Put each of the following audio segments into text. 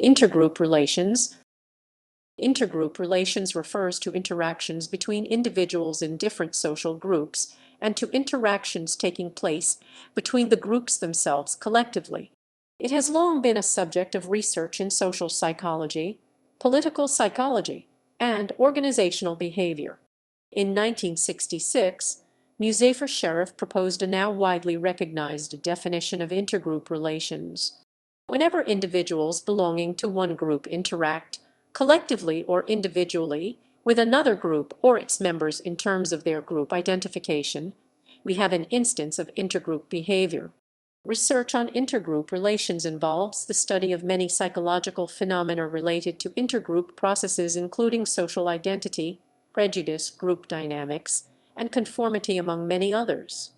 Intergroup relations. Intergroup relations refers to interactions between individuals in different social groups and to interactions taking place between the groups themselves collectively. It has long been a subject of research in social psychology, political psychology, and organizational behavior. In 1966, Muzafer Sherif proposed a now widely recognized definition of intergroup relations. Whenever individuals belonging to one group interact, collectively or individually, with another group or its members in terms of their group identification, we have an instance of intergroup behavior. Research on intergroup relations involves the study of many psychological phenomena related to intergroup processes including social identity, prejudice, group dynamics, and conformity among many others.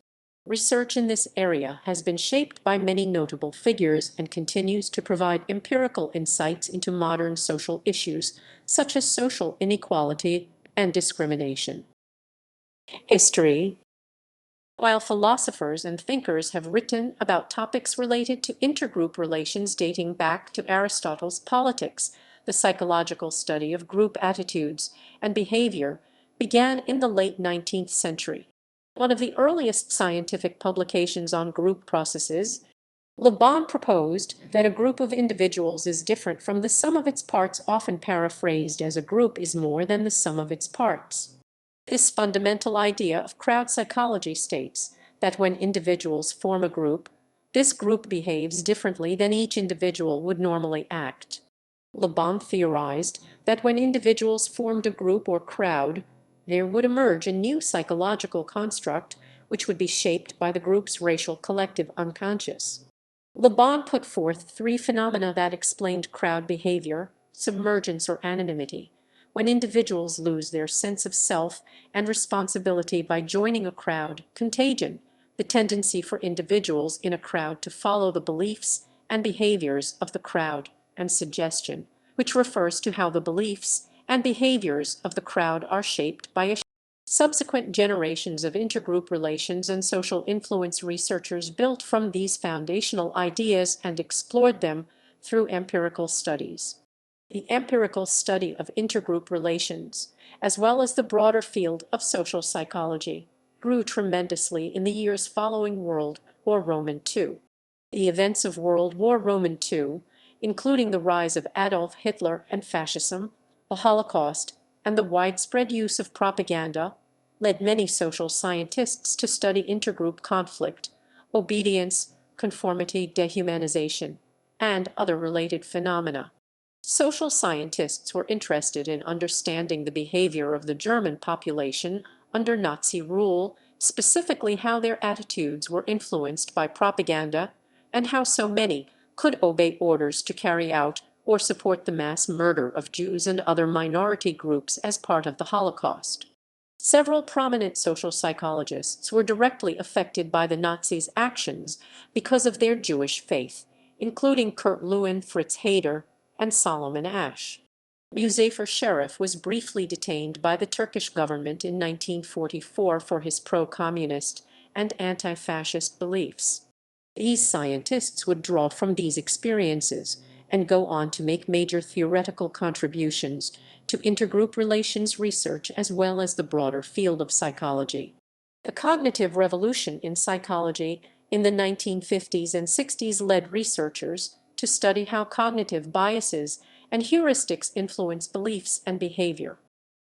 Research in this area has been shaped by many notable figures and continues to provide empirical insights into modern social issues such as social inequality and discrimination. History. While philosophers and thinkers have written about topics related to intergroup relations dating back to Aristotle's Politics, the psychological study of group attitudes and behavior began in the late 19th century. One of the earliest scientific publications on group processes, Lewin proposed that a group of individuals is different from the sum of its parts, often paraphrased as a group is more than the sum of its parts. This fundamental idea of crowd psychology states that when individuals form a group, this group behaves differently than each individual would normally act. Lewin theorized that when individuals formed a group or crowd, there would emerge a new psychological construct which would be shaped by the group's racial collective unconscious. Lewin put forth three phenomena that explained crowd behavior: submergence or anonymity, when individuals lose their sense of self and responsibility by joining a crowd; contagion, the tendency for individuals in a crowd to follow the beliefs and behaviors of the crowd; and suggestion, which refers to how the beliefs and behaviors of the crowd are shaped by a subsequent generations of intergroup relations and social influence. Researchers built from these foundational ideas and explored them through empirical studies. The empirical study of intergroup relations, as well as the broader field of social psychology, grew tremendously in the years following World War II. The events of World War II, including the rise of Adolf Hitler and fascism, the Holocaust, and the widespread use of propaganda, led many social scientists to study intergroup conflict, obedience, conformity, dehumanization, and other related phenomena. Social scientists were interested in understanding the behavior of the German population under Nazi rule, specifically how their attitudes were influenced by propaganda and how so many could obey orders to carry out or support the mass murder of Jews and other minority groups as part of the Holocaust. Several prominent social psychologists were directly affected by the Nazis' actions because of their Jewish faith, including Kurt Lewin, Fritz Heider, and Solomon Asch. Muzafer Sherif was briefly detained by the Turkish government in 1944 for his pro-communist and anti-fascist beliefs. These scientists would draw from these experiences and go on to make major theoretical contributions to intergroup relations research as well as the broader field of psychology. The cognitive revolution in psychology in the 1950s and 60s led researchers to study how cognitive biases and heuristics influence beliefs and behavior.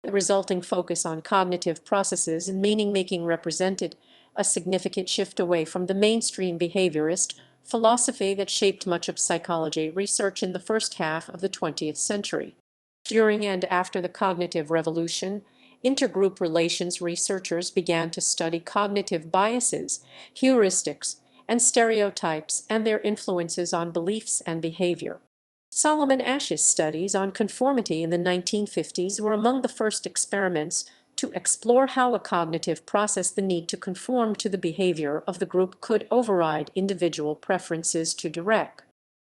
The resulting focus on cognitive processes and meaning-making represented a significant shift away from the mainstream behaviorist philosophy that shaped much of psychology research in the first half of the 20th century. During and after the cognitive revolution, intergroup relations researchers began to study cognitive biases, heuristics, and stereotypes and their influences on beliefs and behavior. Solomon Asch's studies on conformity in the 1950s were among the first experiments to explore how a cognitive process, the need to conform to the behavior of the group, could override individual preferences to direct.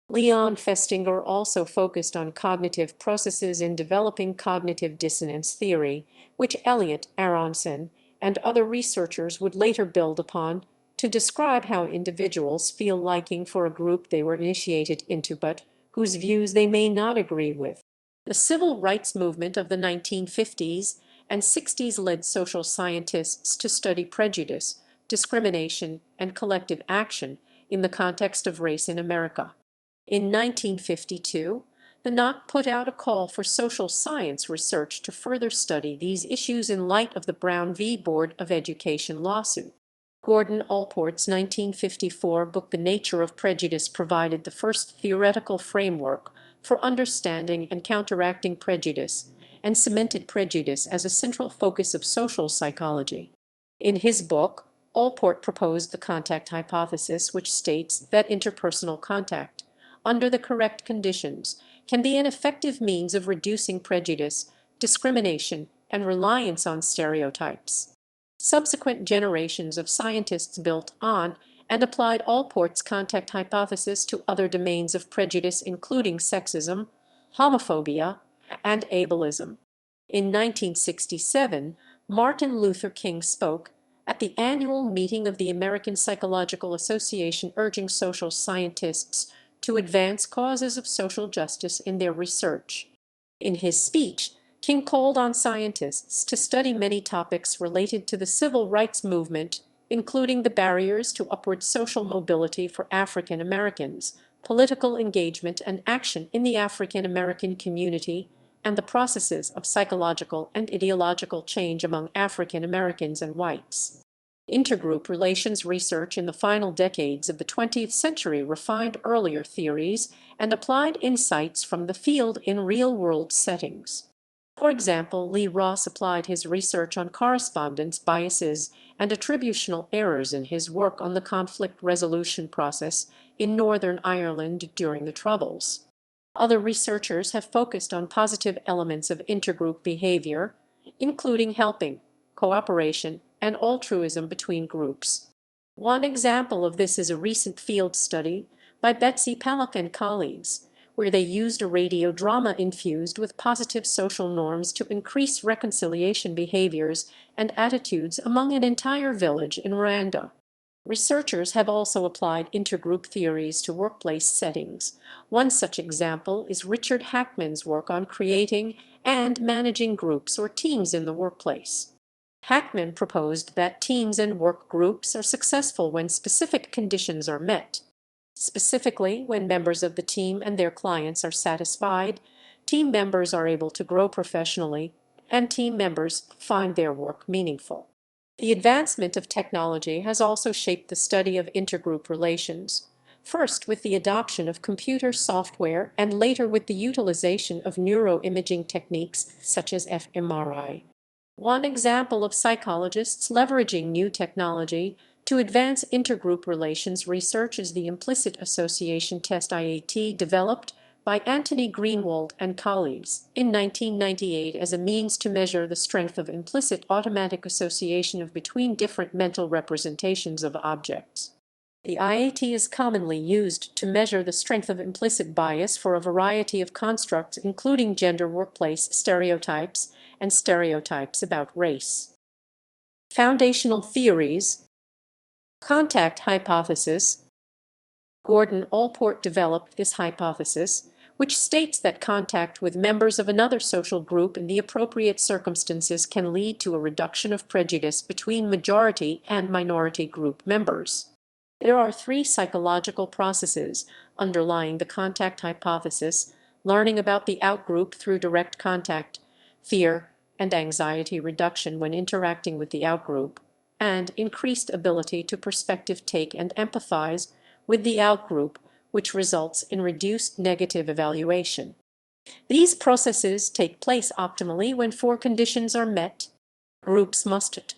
Leon Festinger also focused on cognitive processes in developing cognitive dissonance theory, which Elliot Aronson and other researchers would later build upon to describe how individuals feel liking for a group they were initiated into but whose views they may not agree with. The civil rights movement of the 1950s and 60s led social scientists to study prejudice, discrimination, and collective action in the context of race in America. In 1952, the NOC put out a call for social science research to further study these issues in light of the Brown v. Board of Education lawsuit. Gordon Allport's 1954 book The Nature of Prejudice provided the first theoretical framework for understanding and counteracting prejudice, and cemented prejudice as a central focus of social psychology. In his book, Allport proposed the contact hypothesis, which states that interpersonal contact, under the correct conditions, can be an effective means of reducing prejudice, discrimination, and reliance on stereotypes. Subsequent generations of scientists built on and applied Allport's contact hypothesis to other domains of prejudice, including sexism, homophobia, and ableism. In 1967, Martin Luther King spoke at the annual meeting of the American Psychological Association, urging social scientists to advance causes of social justice in their research. In his speech, King called on scientists to study many topics related to the civil rights movement, including the barriers to upward social mobility for African Americans, political engagement and action in the African American community, and the processes of psychological and ideological change among African Americans and whites. Intergroup relations research in the final decades of the 20th century refined earlier theories and applied insights from the field in real-world settings. For example, Lee Ross applied his research on correspondence biases and attributional errors in his work on the conflict resolution process in Northern Ireland during the Troubles. Other researchers have focused on positive elements of intergroup behavior, including helping, cooperation, and altruism between groups. One example of this is a recent field study by Betsy Palak and colleagues, where they used a radio drama infused with positive social norms to increase reconciliation behaviors and attitudes among an entire village in Rwanda. Researchers have also applied intergroup theories to workplace settings. One such example is Richard Hackman's work on creating and managing groups or teams in the workplace. Hackman proposed that teams and work groups are successful when specific conditions are met. Specifically, when members of the team and their clients are satisfied, team members are able to grow professionally, and team members find their work meaningful. The advancement of technology has also shaped the study of intergroup relations, first with the adoption of computer software and later with the utilization of neuroimaging techniques such as fMRI. One example of psychologists leveraging new technology to advance intergroup relations research is the implicit association test IAT developed by Anthony Greenwald and colleagues in 1998 as a means to measure the strength of implicit automatic association of between different mental representations of objects. The IAT is commonly used to measure the strength of implicit bias for a variety of constructs, including gender, workplace stereotypes, and stereotypes about race. Foundational theories. Contact hypothesis. Gordon Allport developed this hypothesis, which states that contact with members of another social group in the appropriate circumstances can lead to a reduction of prejudice between majority and minority group members. There are three psychological processes underlying the contact hypothesis: learning about the outgroup through direct contact, fear and anxiety reduction when interacting with the outgroup, and increased ability to perspective take and empathize with the outgroup, which results in reduced negative evaluation. These processes take place optimally when four conditions are met. Groups must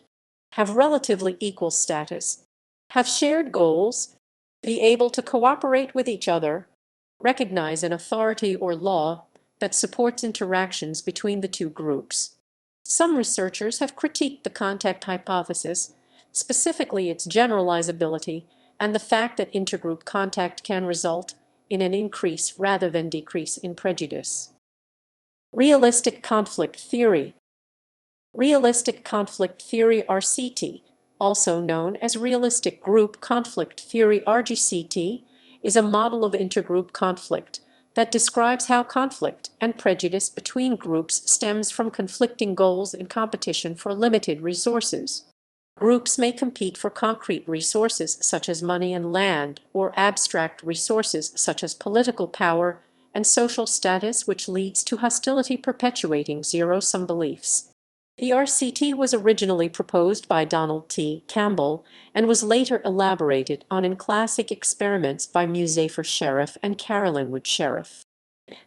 have relatively equal status, have shared goals, be able to cooperate with each other, recognize an authority or law that supports interactions between the two groups. Some researchers have critiqued the contact hypothesis, specifically its generalizability and the fact that intergroup contact can result in an increase rather than decrease in prejudice. Realistic conflict theory. Realistic conflict theory (RCT), also known as realistic group conflict theory (RGCT), is a model of intergroup conflict that describes how conflict and prejudice between groups stems from conflicting goals and competition for limited resources. Groups may compete for concrete resources such as money and land, or abstract resources such as political power and social status, which leads to hostility perpetuating zero-sum beliefs. The RCT was originally proposed by Donald T. Campbell and was later elaborated on in classic experiments by Muzafer Sherif and Carolyn Sherif.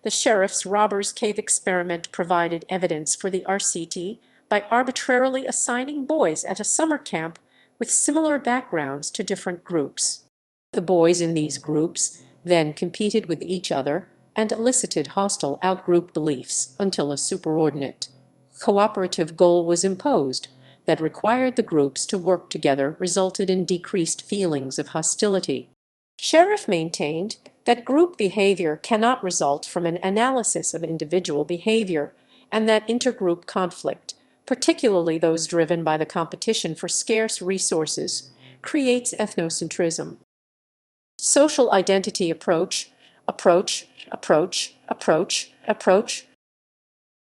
The Sherif's Robbers Cave experiment provided evidence for the RCT by arbitrarily assigning boys at a summer camp with similar backgrounds to different groups. The boys in these groups then competed with each other and elicited hostile out-group beliefs until a superordinate, cooperative goal was imposed that required the groups to work together resulted in decreased feelings of hostility. Sherif maintained that group behavior cannot result from an analysis of individual behavior, and that intergroup conflict, particularly those driven by the competition for scarce resources, creates ethnocentrism. Social identity approach.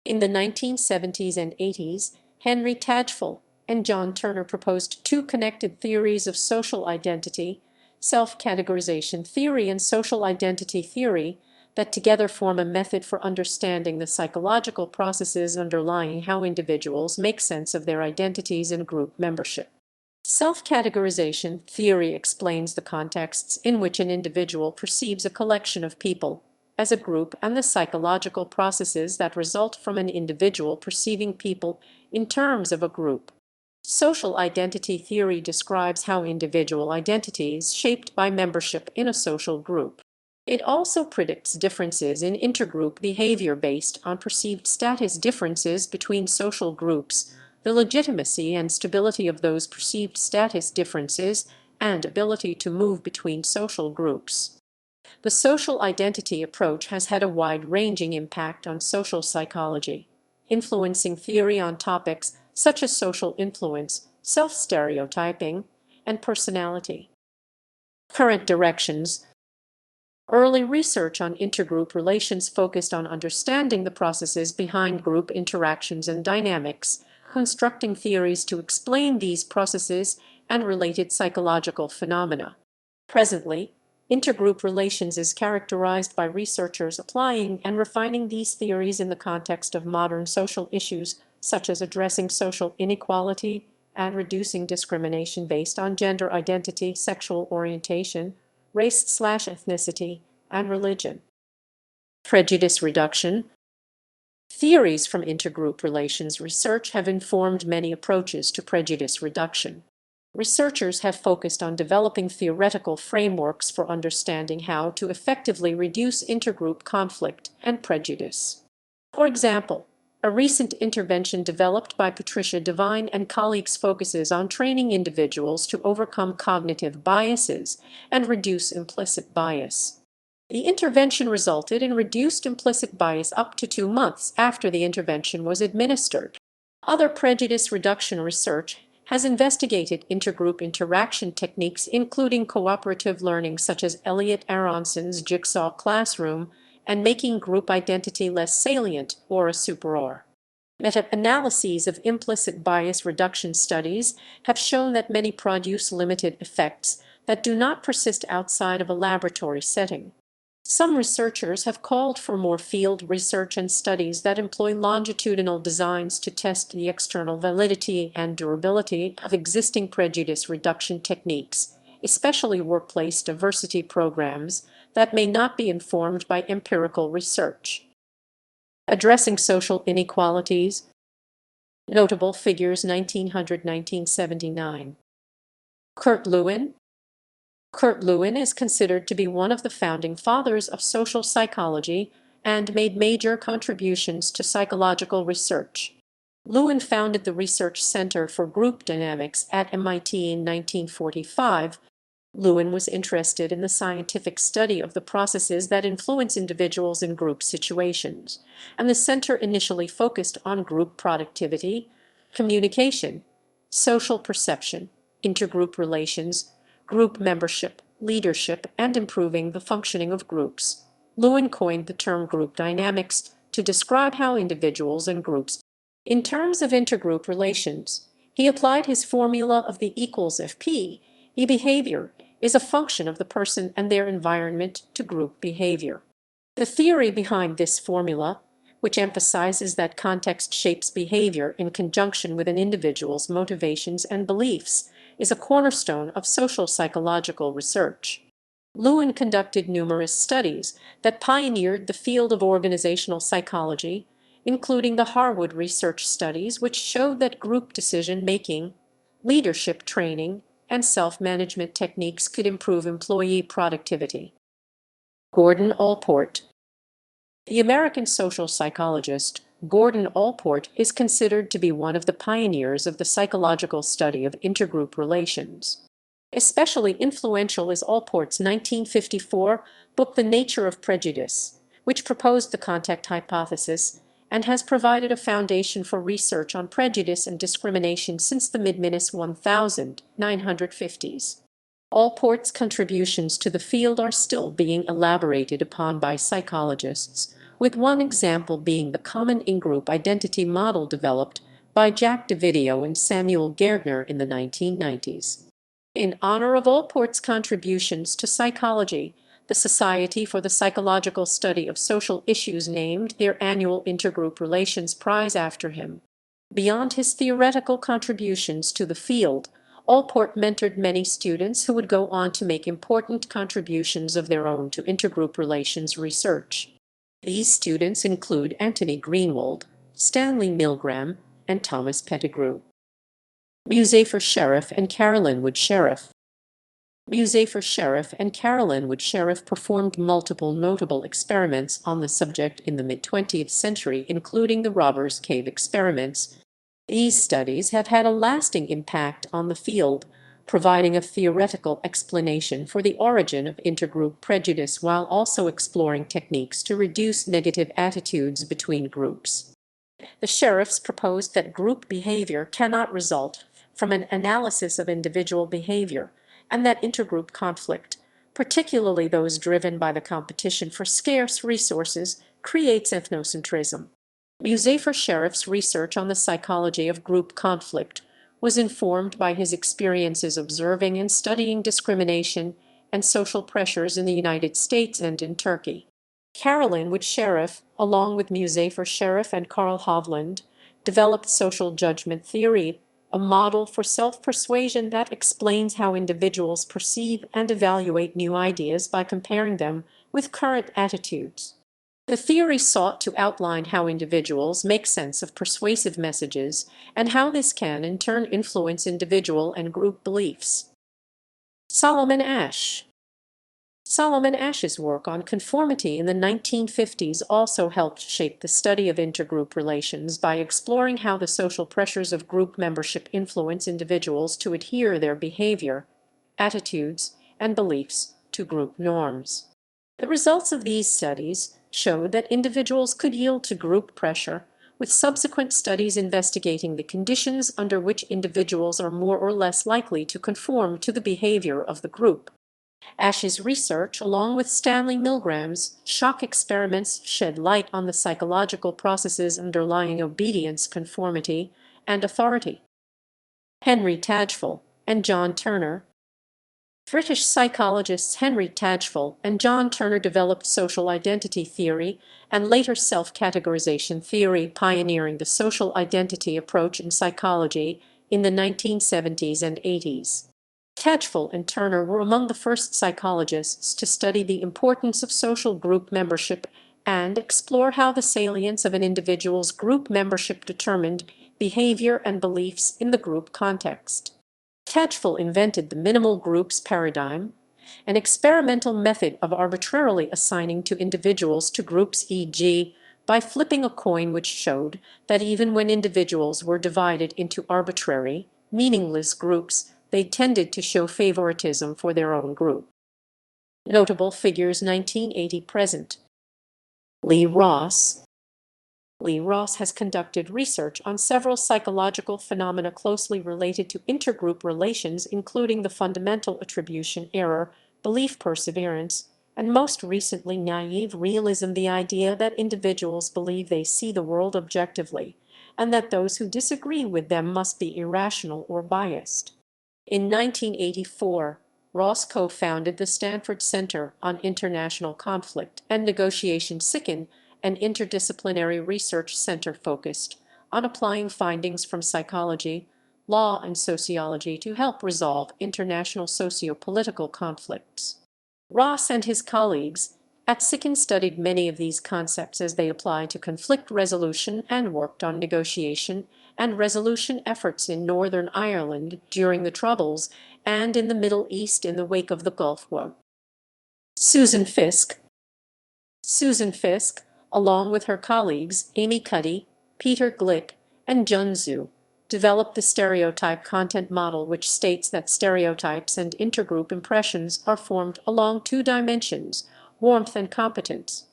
In the 1970s and 80s, Henri Tajfel and John Turner proposed two connected theories of social identity, self-categorization theory and social identity theory, that together form a method for understanding the psychological processes underlying how individuals make sense of their identities and group membership. Self-categorization theory explains the contexts in which an individual perceives a collection of people as a group and the psychological processes that result from an individual perceiving people in terms of a group. Social identity theory describes how individual identities shaped by membership in a social group. It also predicts differences in intergroup behavior based on perceived status differences between social groups, the legitimacy and stability of those perceived status differences, and ability to move between social groups. The social identity approach has had a wide-ranging impact on social psychology, influencing theory on topics such as social influence, self-stereotyping, and personality. Current directions. Early research on intergroup relations focused on understanding the processes behind group interactions and dynamics, constructing theories to explain these processes and related psychological phenomena. Presently, intergroup relations is characterized by researchers applying and refining these theories in the context of modern social issues, such as addressing social inequality and reducing discrimination based on gender identity, sexual orientation, race/ethnicity, and religion. Prejudice reduction. Theories from intergroup relations research have informed many approaches to prejudice reduction. Researchers have focused on developing theoretical frameworks for understanding how to effectively reduce intergroup conflict and prejudice. For example, a recent intervention developed by Patricia Devine and colleagues focuses on training individuals to overcome cognitive biases and reduce implicit bias. The intervention resulted in reduced implicit bias up to 2 months after the intervention was administered. Other prejudice reduction research has investigated intergroup interaction techniques, including cooperative learning such as Elliot Aronson's Jigsaw Classroom and making group identity less salient or a superor. Meta-analyses of implicit bias reduction studies have shown that many produce limited effects that do not persist outside of a laboratory setting. Some researchers have called for more field research and studies that employ longitudinal designs to test the external validity and durability of existing prejudice reduction techniques, especially workplace diversity programs that may not be informed by empirical research. Addressing social inequalities. Notable figures 1900–1979. Lewin. Kurt Lewin is considered to be one of the founding fathers of social psychology and made major contributions to psychological research. Lewin founded the Research Center for Group Dynamics at MIT in 1945. Lewin was interested in the scientific study of the processes that influence individuals in group situations, and the center initially focused on group productivity, communication, social perception, intergroup relations, group membership, leadership, and improving the functioning of groups. Lewin coined the term group dynamics to describe how individuals and groups. In terms of intergroup relations, he applied his formula of the equals FP, behavior is a function of the person and their environment to group behavior. The theory behind this formula, which emphasizes that context shapes behavior in conjunction with an individual's motivations and beliefs, is a cornerstone of social psychological research. Lewin conducted numerous studies that pioneered the field of organizational psychology, including the Harwood research studies, which showed that group decision-making, leadership training, and self-management techniques could improve employee productivity. Gordon Allport. The American social psychologist Gordon Allport is considered to be one of the pioneers of the psychological study of intergroup relations. Especially influential is Allport's 1954 book The Nature of Prejudice, which proposed the contact hypothesis and has provided a foundation for research on prejudice and discrimination since the mid-1950s. Allport's contributions to the field are still being elaborated upon by psychologists, with one example being the common in-group identity model developed by Jack Dovidio and Samuel Gardner in the 1990s. In honor of Allport's contributions to psychology, the Society for the Psychological Study of Social Issues named their annual Intergroup Relations Prize after him. Beyond his theoretical contributions to the field, Allport mentored many students who would go on to make important contributions of their own to intergroup relations research. These students include Anthony Greenwald, Stanley Milgram, and Thomas Pettigrew. Muzafer Sherif and Carolyn Sherif. Muzafer Sherif and Carolyn Sherif performed multiple notable experiments on the subject in the mid-20th century, including the Robbers Cave experiments. These studies have had a lasting impact on the field, providing a theoretical explanation for the origin of intergroup prejudice while also exploring techniques to reduce negative attitudes between groups. The Sherifs proposed that group behavior cannot result from an analysis of individual behavior, and that intergroup conflict, particularly those driven by the competition for scarce resources, creates ethnocentrism. Muzafer Sherif's research on the psychology of group conflict was informed by his experiences observing and studying discrimination and social pressures in the United States and in Turkey. Carolyn Sherif, along with Muzafer Sherif and Carl Hovland, developed social judgment theory, a model for self-persuasion that explains how individuals perceive and evaluate new ideas by comparing them with current attitudes. The theory sought to outline how individuals make sense of persuasive messages and how this can in turn influence individual and group beliefs. Solomon Asch. Solomon Asch's work on conformity in the 1950s also helped shape the study of intergroup relations by exploring how the social pressures of group membership influence individuals to adhere their behavior, attitudes, and beliefs to group norms. The results of these studies showed that individuals could yield to group pressure, with subsequent studies investigating the conditions under which individuals are more or less likely to conform to the behavior of the group. Asch's research, along with Stanley Milgram's shock experiments, shed light on the psychological processes underlying obedience, conformity, and authority. Henri Tajfel and John Turner. British psychologists Henri Tajfel and John Turner developed social identity theory and later self-categorization theory, pioneering the social identity approach in psychology in the 1970s and 80s. Tajfel and Turner were among the first psychologists to study the importance of social group membership and explore how the salience of an individual's group membership determined behavior and beliefs in the group context. Tajfel invented the minimal groups paradigm, an experimental method of arbitrarily assigning to individuals to groups, e.g., by flipping a coin, which showed that even when individuals were divided into arbitrary, meaningless groups, they tended to show favoritism for their own group. Notable figures 1980-present. Lee Ross. Lee Ross has conducted research on several psychological phenomena closely related to intergroup relations, including the fundamental attribution error, belief perseverance, and most recently naive realism, the idea that individuals believe they see the world objectively, and that those who disagree with them must be irrational or biased. In 1984, Ross co-founded the Stanford Center on International Conflict and Negotiation (SICN), an interdisciplinary research center focused on applying findings from psychology, law, and sociology to help resolve international socio-political conflicts. Ross and his colleagues at SICN studied many of these concepts as they apply to conflict resolution and worked on negotiation and resolution efforts in Northern Ireland during the Troubles and in the Middle East in the wake of the Gulf War. Susan Fiske, along with her colleagues Amy Cuddy, Peter Glick, and Jun Zhu, developed the stereotype content model, which states that stereotypes and intergroup impressions are formed along two dimensions, warmth and competence.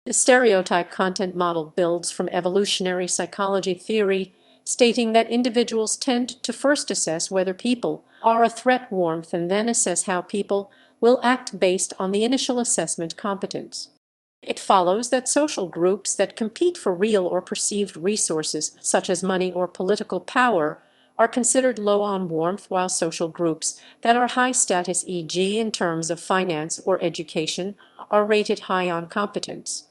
The stereotype content model builds from evolutionary psychology theory, stating that individuals tend to first assess whether people are a threat, warmth, and then assess how people will act based on the initial assessment, competence. It follows that social groups that compete for real or perceived resources, such as money or political power, are considered low on warmth, while social groups that are high status, e.g. in terms of finance or education, are rated high on competence.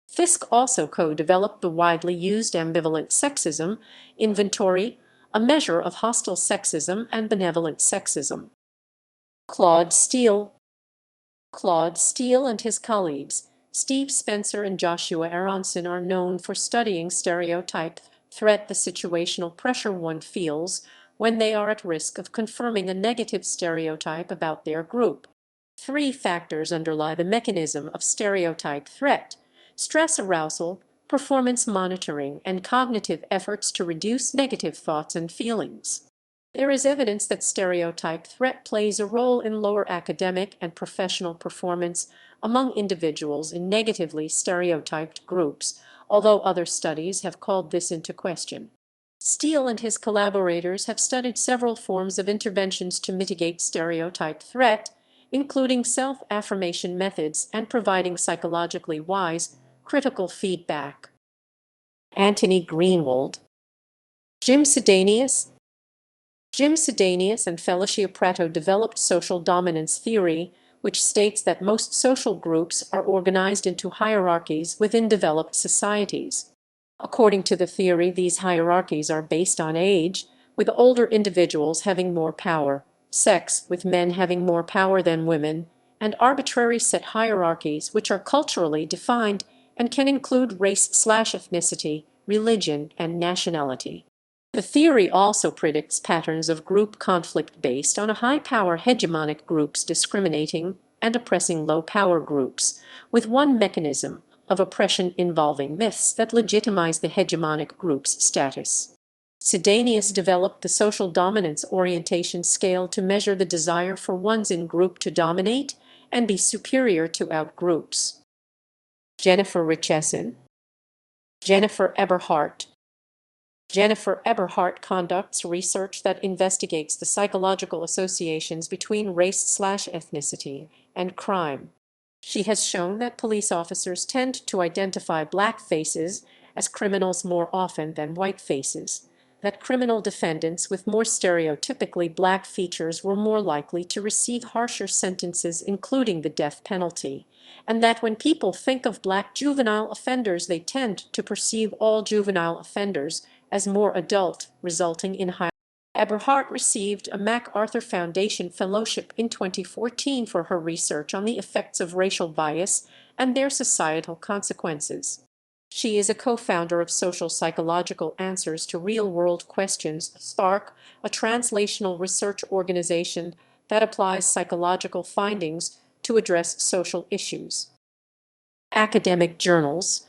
Fiske also co-developed the widely used ambivalent sexism inventory, a measure of hostile sexism and benevolent sexism. Claude Steele and his colleagues, Steve Spencer and Joshua Aronson, are known for studying stereotype threat, the situational pressure one feels when they are at risk of confirming a negative stereotype about their group. Three factors underlie the mechanism of stereotype threat: stress arousal, performance monitoring, and cognitive efforts to reduce negative thoughts and feelings. There is evidence that stereotype threat plays a role in lower academic and professional performance among individuals in negatively stereotyped groups, although other studies have called this into question. Steele and his collaborators have studied several forms of interventions to mitigate stereotype threat, including self-affirmation methods and providing psychologically wise, critical feedback. Anthony Greenwald, Jim Sidanius, and Felicia Prato developed social dominance theory, which states that most social groups are organized into hierarchies within developed societies. According to the theory, these hierarchies are based on age, with older individuals having more power, sex, with men having more power than women, and arbitrary set hierarchies which are culturally defined and can include race/ethnicity, religion, and nationality. The theory also predicts patterns of group conflict based on a high-power hegemonic groups discriminating and oppressing low-power groups, with one mechanism of oppression involving myths that legitimize the hegemonic group's status. Sidanius developed the social dominance orientation scale to measure the desire for one's in-group to dominate and be superior to out-groups. Jennifer Richeson, Jennifer Eberhardt conducts research that investigates the psychological associations between race/ethnicity and crime. She has shown that police officers tend to identify black faces as criminals more often than white faces, that criminal defendants with more stereotypically black features were more likely to receive harsher sentences, including the death penalty, and that when people think of black juvenile offenders, they tend to perceive all juvenile offenders as more adult, resulting in higher. Eberhardt received a MacArthur Foundation Fellowship in 2014 for her research on the effects of racial bias and their societal consequences. She is a co-founder of Social Psychological Answers to Real-World Questions, SPARC, a translational research organization that applies psychological findings to address social issues. Academic journals.